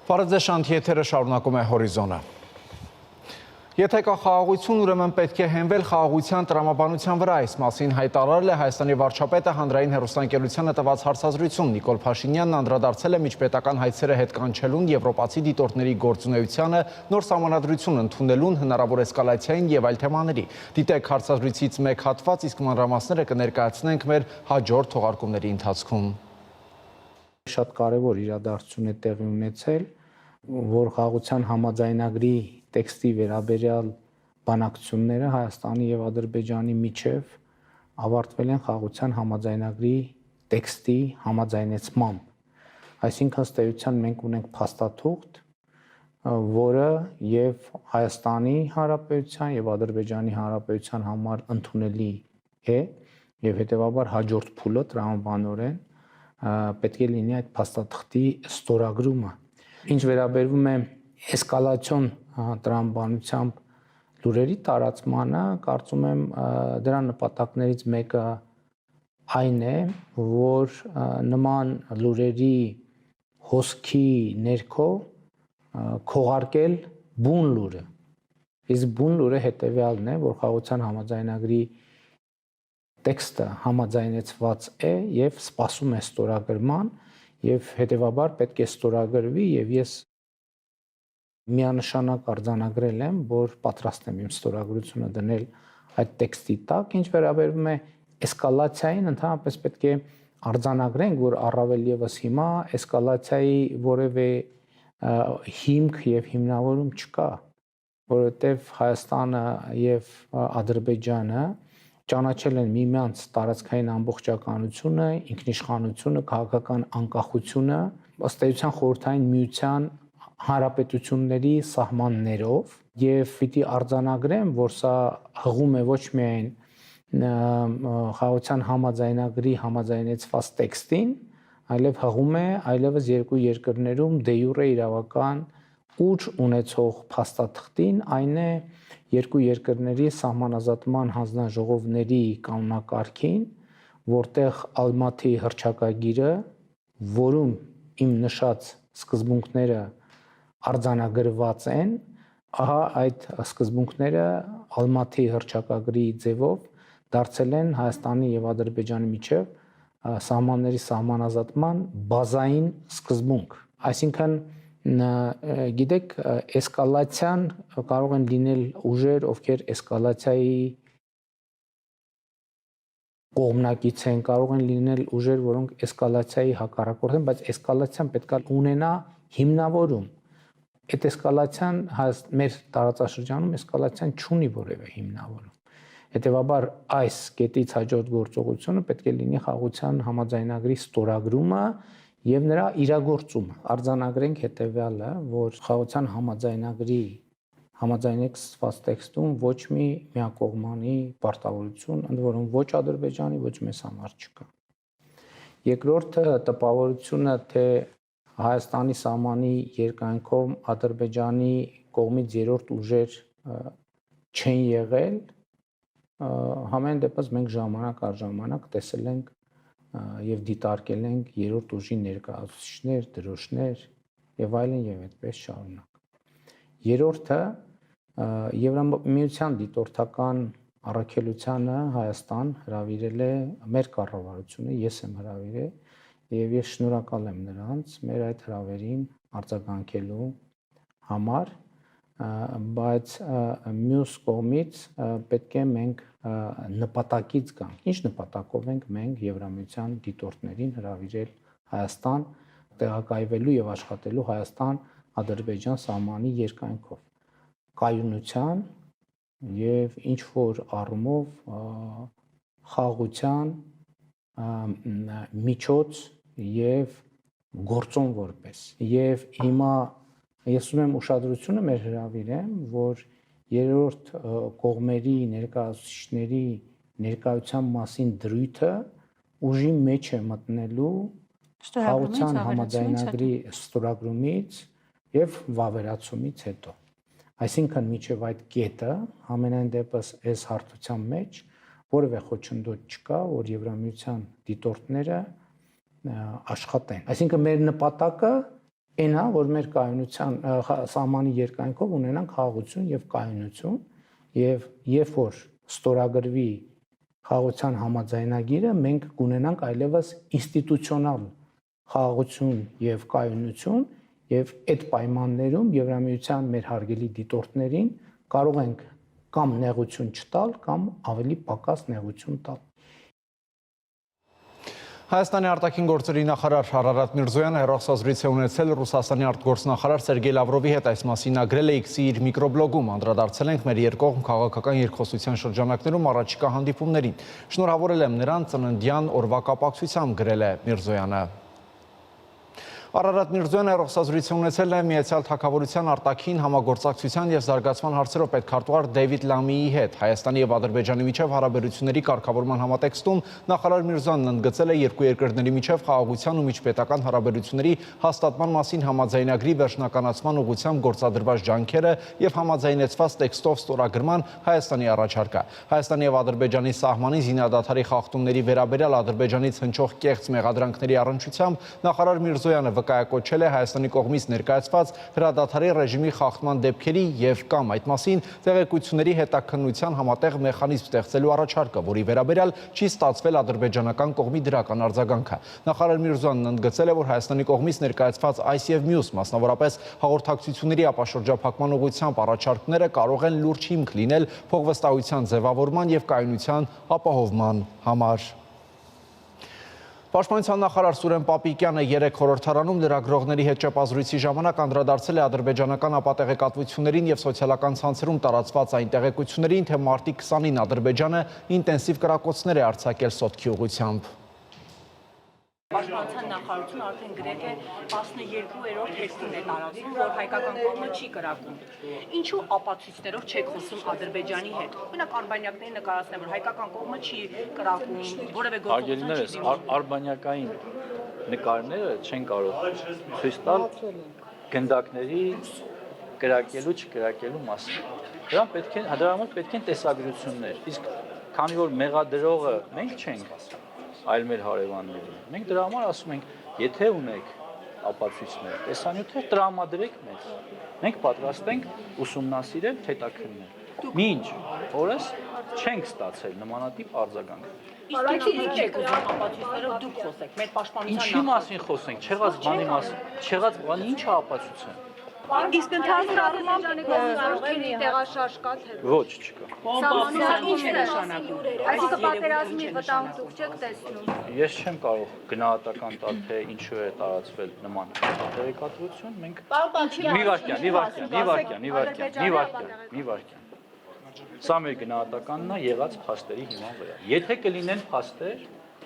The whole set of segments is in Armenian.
Պարեզ շանթիեթերը շարունակում է հորիզոնը։ Եթե կա խաղաղություն, ուրեմն պետք է հենվել խաղաղության տրամաբանության վրա, այս մասին հայտարարել է Հայաստանի վարչապետը հանրային հեռուստաընկերությանը տված հարցազրույցում։ Նիկոլ Փաշինյանն անդրադարձել է միջպետական հայցերը հետ կանչելուն, եվրոպացի դիտորդների գործունեությանը, նոր սահմանադրություն ընդունելուն, հնարավոր էսկալացիային եւ այլ թեմաների։ Դիտեք հարցազրույցից մեկ հատված, իսկ մանրամասները կներկայացնենք մեր հաջորդ թողարկումների ընթացքում։ Շատ կարևոր իրադարձություն է տեղի ունեցել, որ խաղաղության համաձայնագրի տեքստի վերաբերյալ բանակցությունները Հայաստանի եւ Ադրբեջանի միջև ավարտվել են խաղաղության համաձայնագրի տեքստի համաձայնեցմամբ։ Այսինքն ըստ էության մենք ունենք փաստաթուղթ, որը եւ Հայաստանի Հանրապետության եւ Ադրբեջանի Հանրապետության համար ընդունելի է եւ հետեւաբար հաջորդ փուլը տրամաբանորեն պետք է լինի այդ փաստաթղթի ստորագրումը։ Ինչ վերաբերվում է էսկալացիոն տրամաբանությամբ լուրերի տարածմանը, կարծում եմ դրա նպատակներից մեկը այն է, որ նման լուրերի հոսքի ներքո քողարկել բուն լուրը։ Իսկ բուն լուրը հետեւյալն է, որ խաղաղության համաձայնագրի տեքստը համաձայնեցված է եւ սպասում է ստորագրման եւ հետեւաբար պետք է ստորագրվի եւ ես միանշանակ արձանագրել եմ, որ պատրաստ եմ իմ ստորագրությունը դնել այդ տեքստի տակ, ինչ վերաբերվում է էսկալացիային, ընդհանրապես պետք է արձանագրենք, որ առավել եւս հիմա էսկալացիայի որևէ հիմք եւ հիմնավորում չկա, որովհետեւ Հայաստանը եւ Ադրբեջանը ճանաչել են միմյանց տարածքային ամբողջականությունը, ինքնիշխանությունը, քաղաքական անկախությունը, ըստ էության խորհրդային միության հանրապետությունների սահմաններով եւ պիտի արձանագրեմ, որ սա հղում է ոչ միայն խաղաղության համաձայնագրի համաձայնեցված տեքստին, այլև հղում է այլևս երկու երկրներում դե յուրե իրավական ուժ ունեցող փաստաթղթին, այն է երկու երկրների սահմանազատման հանձնաժողովների կանոնակարգին, որտեղ Ալմաթի հռչակագիրը, որում իմ նշած սկզբունքները արձանագրված են, ահա այդ սկզբունքները Ալմաթի հռչակագրի ձևով դարձել են Հայաստանի եւ Ադրբեջանի միջև սահմանների սահմանազատման բազային սկզբունք։ Այսինքն գիտեք, էսկալացիան կարող են լինել ուժեր, ովքեր էսկալացիայի կողմնակից են, կարող են լինել ուժեր, որոնք էսկալացիայի հակառակորդ են, բայց էսկալացիան պետք է ունենա հիմնավորում։ Այդ էսկալացիան մեր տարածաշրջանում էսկալացիան չունի որևէ հիմնավորում։ Հետևաբար այս կետից հաջորդ գործողությունը պետք է լինի խաղաղության համաձայնագրի ստորագրումը եւ նրա իրագործումը։ Արձանագրենք հետեւյալը, որ խաղաղության համաձայնագրի համաձայնեցված տեքստում ոչ մի միակողմանի պարտավորություն, ընդ որում ոչ Ադրբեջանի, ոչ մեզ համար չկա։ Երկրորդը տպավորությունը, թե Հայաստանի սահմանի երկայնքով Ադրբեջանի կողմից երրորդ ուժեր չեն եղել, համեն դեպս մենք ժամանակ առ ժամանակ տեսել ենք եւ դիտարկել ենք երրորդ ուժի ներկայացուցիչներ, դրոշներ եւ այլն եւ այդպես շարունակ։ Երրորդը Եվրամիության դիտորդական առաքելությանը Հայաստան հրավիրել է մեր կառավարությունը, ես եմ հրավիրել եւ ես շնորհակալ եմ նրանց մեր այդ հրավերին արձագանքելու համար, բայց մյուս կողմից պետք է մենք նպատակից գանք։ Ինչ նպատակով ենք մենք Եվրամիության դիտորդներին հրավիրել Հայաստան, տեղակայվելու եւ աշխատելու Հայաստան-Ադրբեջան սահմանի երկայնքով։ Կայունության եւ ինչ որ առումով խաղաղության միջոց եւ գործոն որպես։ Եվ հիմա ես ուզում եմ ուշադրությունը մեր հրավիրեմ, որ երրորդ կողմերի ներկայացուցիչների ներկայության մասին դրույթը ուժի մեջ է մտնելու խաղաղության համաձայնագրի ստորագրումից եւ վավերացումից հետո։ Այսինքն միջև այդ կետը ամենայն դեպս այս հարթության մեջ որևէ խոչընդոտ չկա, որ Եվրամիության դիտորդները աշխատեն։ Այսինքն մեր նպատակը Այնա, որ մեր կայունության սահմանի երկայնքով ունենանք խաղաղություն եւ կայունություն եւ երբ որ ստորագրվի խաղաղության համաձայնագիրը, մենք կունենանք այլևս ինստիտուցիոնալ խաղաղություն եւ կայունություն եւ այդ պայմաններում Եվրամիության մեր հարգելի դիտորդներին կարող ենք կամ նեղություն չտալ կամ ավելի պակաս նեղություն տալ։ Հայաստանի արտաքին գործերի նախարար Արարատ Միրզոյանը հեռախոսազրույց է ունեցել Ռուսաստանի արտգործնախարար Սերգեյ Լավրովի հետ, այս մասին գրել է X-ի իր միկրոբլոգում, անդրադարձել ենք մեր երկկողմ քաղաքական երկխոսության շրջանակներում առաջիկա հանդիպումներին։ Շնորհավորել եմ նրան ծննդյան օրվա կապակցությամբ, գրել է Միրզոյանը։ Արարատ Միրզոյանը հեռախոսազրույց է ունեցել նաև Միացյալ Թագավորության արտաքին համագործակցության և զարգացման հարցերով պետքարտուղար Դեյվիդ Լամիի հետ։ Հայաստանի և Ադրբեջանի միջև հարաբերությունների կարգավորման համատեքստում նախարար Միրզոյանն ընդգծել է երկու երկրների միջև խաղաղության ու միջպետական հարաբերությունների հաստատման մասին համաձայնագրի վերջնականացման ուղղությամբ գործադրված ջանքերը և համաձայնեցված տեքստով ստորագրման Հայաստանի առաջարկը։ Հայաստանի և Ադրբեջանի սահմանի զինադադարի խախտումների վերաբերյալ Ադրբեջանից հնչող կեղծ մեղադրանքների առնչությամբ նախարար Միրզոյանը վկայակոչել է Հայաստանի կողմից ներկայացված հրադադարի ռեժիմի խախտման դեպքերի և կամ այդ մասին տեղեկությունների հետաքննության համատեղ մեխանիզմ ստեղծելու առաջարկը, որի վերաբերյալ չի ստացվել ադրբեջանական կողմի դրական արձագանքը։ Նախարար Միրզոյանն ընդգծել է, որ Հայաստանի կողմից ներկայացված այս և մյուս, մասնավորապես հաղորդակցությունների ապաշրջափակման ուղղությամբ առաջարկները կարող են լուրջ հիմք լինել փոխվստահության ձևավորման և կայունության ապահովման համար։ Պաշտպանության նախարար Սուրեն Պապիկյանը երեկ խորհրդարանում լրագրողների հետ ճեպազրույցի ժամանակ անդրադարձել է ադրբեջանական ապատեղեկատվություններին և սոցիալական ցանցերում տարածված այն տեղեկություններին, թե մարտի 20-ին Ադրբեջանը ինտենսիվ կրակոցներ է արձակել Սոտքի ուղղությամբ։ Պաշտպանության նախարարությունը արդեն գրեթե 12-րդ հերթին է տարածում, որ հայկական կողմը չի կրակում։ Ինչու ապացույցներով չեք խոսում Ադրբեջանի հետ։ Օրինակ արբանյակներին նկարացնել, որ հայկական կողմը չի կրակում, որևէ գործողություն չի դիմում։ Արբանյակային նկարները չեն կարող ցույց տալ գնդակների կրակելու չկրակելու մասին։ Դրա համար պետք են տեսագրություններ։ Իսկ քանի որ մեղադրողը մենք չենք, այլ մեր հարևանները։ Մենք դրա համար ասում ենք, եթե ունեք ապացույցներ, տեսանյութեր տրամադրեք մեզ։ Մենք պատրաստ ենք ուսումնասիրել, հետաքննել։ Մինչ օրս չենք ստացել նմանատիպ արձագանք։ Իսկ ինչի չեք ուզում ապացույցներով դուք խոսեք, մեր պաշտպանության Ինչի մասին խոսենք, չեղած բանի մասին, չեղած բանի ի՞նչ է ապացույցը։ Իսկ ընդհանուր առմամբ Գարողի տեղաշարժ կա թե Ոչ, չկա։ Սա ինչ է նշանակում։ այսինքն պատերազմի վտանգ դուք չեք տեսնում։ Ես չեմ կարող գնահատական տալ, թե ինչու է տարածվել նման տեղեկատվություն, մենք մի վարքյան։ Սա մեր գնահատականն է եղած փաստերի հիման վրա։ Եթե կլինեն փաստեր,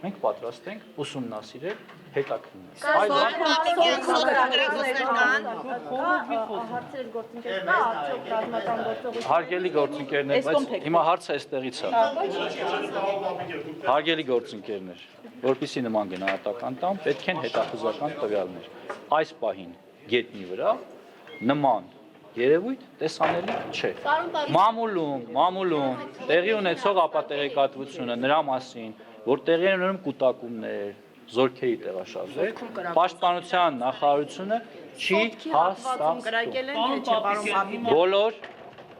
մենք պատրաստ ենք ուսումնասիրել, հետաքննել։ Հարգելի գործընկերներ, բայց հիմա հարցը այստեղից է։ Հարգելի գործընկերներ, որպեսզի նման գնահատական տամ, պետք են հետախուզական տվյալներ։ Այս պահին գետնի վրա նման երևույթ տեսանելի չէ։ Մամուլում տեղի ունեցող ապատեղեկատվությունը նրա մասին, որ տեղի են ունենում կուտակումներ, զորքերի տեղաշարժեր, պաշտպանության նախարարությունը չի հաստատում։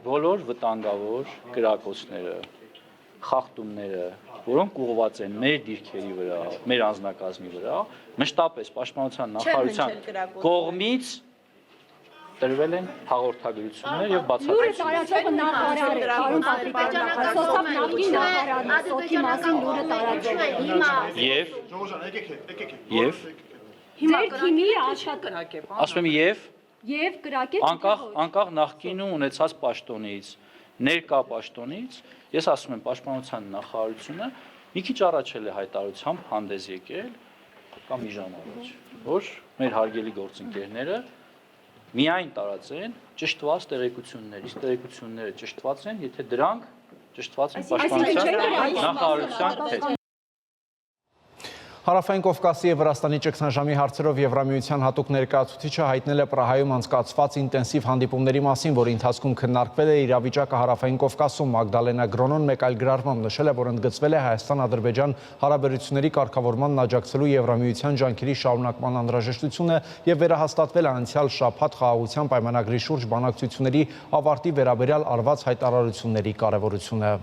Բոլոր վտանգավոր կրակոցները, խախտումները, որոնք ուղղված են մեր դիրքերի վրա, մեր անձնակազմի վրա, մշտապես պաշտպանության նախարարության կողմից տրվել են հաղորդագրություններ եւ բացատրություններ։ Եվ անկախ նախկինում ունեցած պաշտոնից, ներկա պաշտոնից, ես ասում եմ պաշտպանության նախարարությունը մի քիչ առաջ է հայտարարությամբ հանդես եկել կամ մի ժամ առաջ, որ մեր հարգելի գործընկերները միայն տարածեն ճշտված տեղեկություններ, իսկ տեղեկությունները ճշտված են, եթե դրանք ճշտված են պաշտպանության նախարարության հետ։ Հարավային Կովկասի եւ Վրաստանի ճգնաժամի հարցերով Եվրամիության հատուկ ներկայացուցիչը հայտնել է Պրահայում անցկացված ինտենսիվ հանդիպումների մասին, որի ընթացքում քննարկվել է իրավիճակը Հարավային Կովկասում։ Մագդալենա Գրոնոն մեկ այլ գրառմամբ նշել է, որ ընդգծվել է Հայաստան-Ադրբեջան հարաբերությունների կարգավորմանն աջակցելու Եվրամիության ջանքերի շարունակման անհրաժեշտությունը եւ վերահաստատվել է անցյալ շաբաթ խաղաղության պայմանագրի շուրջ բանակցությունների ավարտի վերաբերյալ արված հայտարարությունների կարեւորությունը։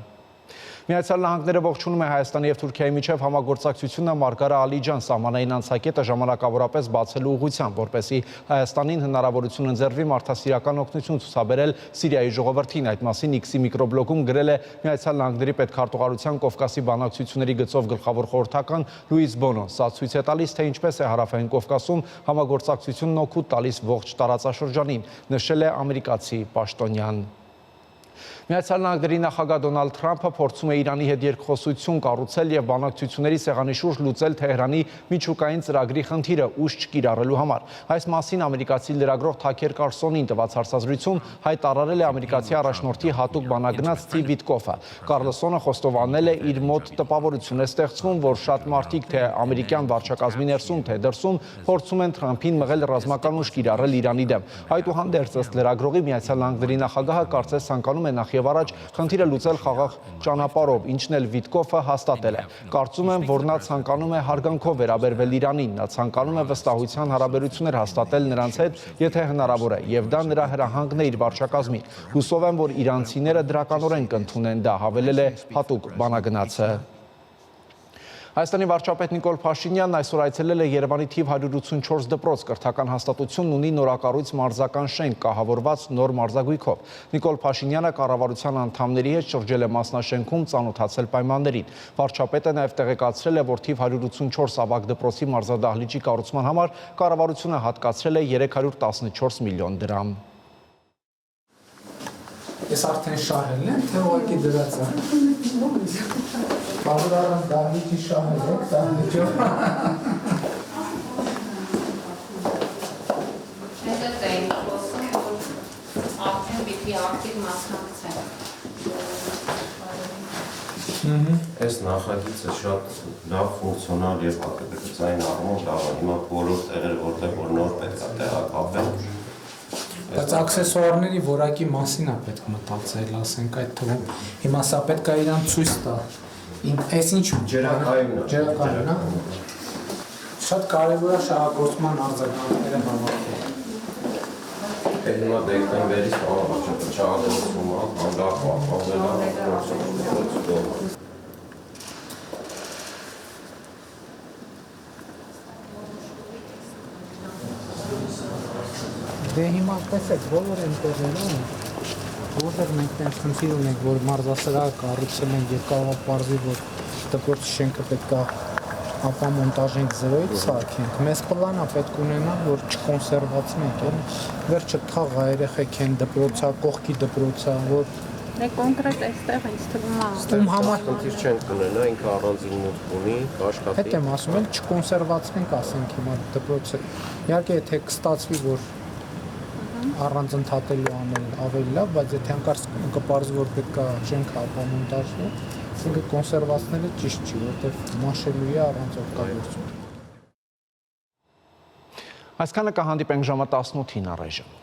Միացյալ Նահանգները ողջունում է Հայաստանի եւ Թուրքիայի միջև համագործակցությունը Մարգարա Ալիջան սահմանային անցակետը ժամանակավորապես բացելու ուղղությամբ, որպեսզի Հայաստանին հնարավորություն ընձեռվի մարդասիրական օգնություն ցուցաբերել Սիրիայի ժողովրդին։ Այդ մասին X-ի միկրոբլոգում գրել է Միացյալ Նահանգների պետքարտուղարության Կովկասի բանակցությունների գծով գլխավոր խորհրդական Լուիս Բոնոն։ Սա ցույց է տալիս, թե ինչպես է Հարավային Կովկասում համագործակցությունն օգուտ տալիս ողջ տարածաշրջանին, նշել է ամերիկացի պաշտոնյան։ Միացյալ Նահանգների նախագահ Դոնալդ Թրամփը փորձում է Իրանի հետ երկխոսություն կառուցել եւ բանակցությունների սեղանի շուրջ լուծել Թեհրանի միջուկային ծրագրի խնդիրը ուժ չկիրառելու համար։ Այս մասին ամերիկացի լրագրող Թաքեր Կարսոնին տված հարցազրույցում հայտարարել է ամերիկացի առաջնորդի հատուկ բանագնաց Սթիվ Վիտկոֆը։ Կարլսոնը խոստովանել է, իր մոտ տպավորություն է ստեղծվում, որ շատ մարդիկ թե ամերիկյան վարչակազմի ներսում, թե դրսում փորձում են Թրամփին մղել ռազմական ուժ կիրառել Իրանի դեմ։ Այդուհանդերձ, ըստ լրագրողի, Միացյալ Նահանգների նախագահը կարծես ցանկանում է նախ եւ առաջ խնդիրը լուծել խաղաղ ճանապարհով, ինչն էլ Վիտկոֆը հաստատել է։ Կարծում եմ, որ նա ցանկանում է հարգանքով վերաբերվել Իրանին, նա ցանկանում է վստահության հարաբերություններ հաստատել նրանց հետ, եթե հնարավոր է, եւ դա նրա հրահանգն է իր վարչակազմին։ Հուսով եմ, որ իրանցիները դրականորեն կընդունեն դա, հավելել է հատուկ բանագնացը։ Հայաստանի վարչապետ Նիկոլ Փաշինյանն այսօր այցելել է Երևանի թիվ 184 դպրոց։ Կրթական հաստատությունն ունի նորակառույց մարզական շենք, կահավորված նոր մարզագույքով։ Նիկոլ Փաշինյանը կառավարության անդամների հետ շրջել է մասնաշենքում, ծանոթացել պայմաններին։ Վարչապետը նաև տեղեկացրել է, որ թիվ 184 ավագ դպրոցի մարզադահլիճի կառուցման համար կառավարությունը հատկացրել է 314 միլիոն դրամ։ Ես արդեն շահել եմ, թե ուղղակի դրած է։ Բաղրարան դահլիճի շահել եք, դահլիճով։ Հետդ էին խոսում, որ արդեն պիտի ակտիվ մասնակցեն։ Այս նախագիծը շատ լավ ֆունկցիոնալ եւ հատկացային առումով լավ է։ Հիմա բոլոր տեղերը, որտեղ որ նոր պետք է տեղակայվեն, Բայց աքսեսուարների որակի մասին է պետք մտածել, ասենք այդ թվում։ Հիմա սա պետք է իրան ցույց տա։ Այս ինչ ջրակայուն է։ Շատ կարևոր է շահագործման արձագանքները հավաքել։ Հիմա դեկտեմբերից շահագործումը լավ պահպանվել է։ Դե հիմա տեսեք, բոլոր ընկերներում, որտեղ մենք տենց խնդիր ունենք, որ մարզասրահը կառուցել են եւ կարող է պարզվի, որ դպրոցի շենքը պետք է ապա մոնտաժենք 0-ից սարքենք։ Մեզ պլանա պետք ունենա, որ չկոնսերվացնենք, վերջը թաղ երեխեք են դպրոցա, կողքի դպրոցա, որ Դե կոնկրետ այստեղ ինձ թվում է։ ում համար Խնդիր չեն կունենա, ինքը առանձին մուտք ունի, կաշխատի։ Հետ եմ ասում, էլ չկոնսերվացնենք, ասենք հիմա դպրոցը։ Իհարկե, եթե կստացվի, որ առանձնթատելու անել ավելի լավ, բայց եթե հանկարծ կպարզվի, որ պետք է շենքը ապամոնտաժվի, ինքը կոնսերվացնելը ճիշտ չի, որտեղ մաշելու է առանց օգտագործում։ Այսքանը կհանդիպենք ժամը 18-ին առայժմ։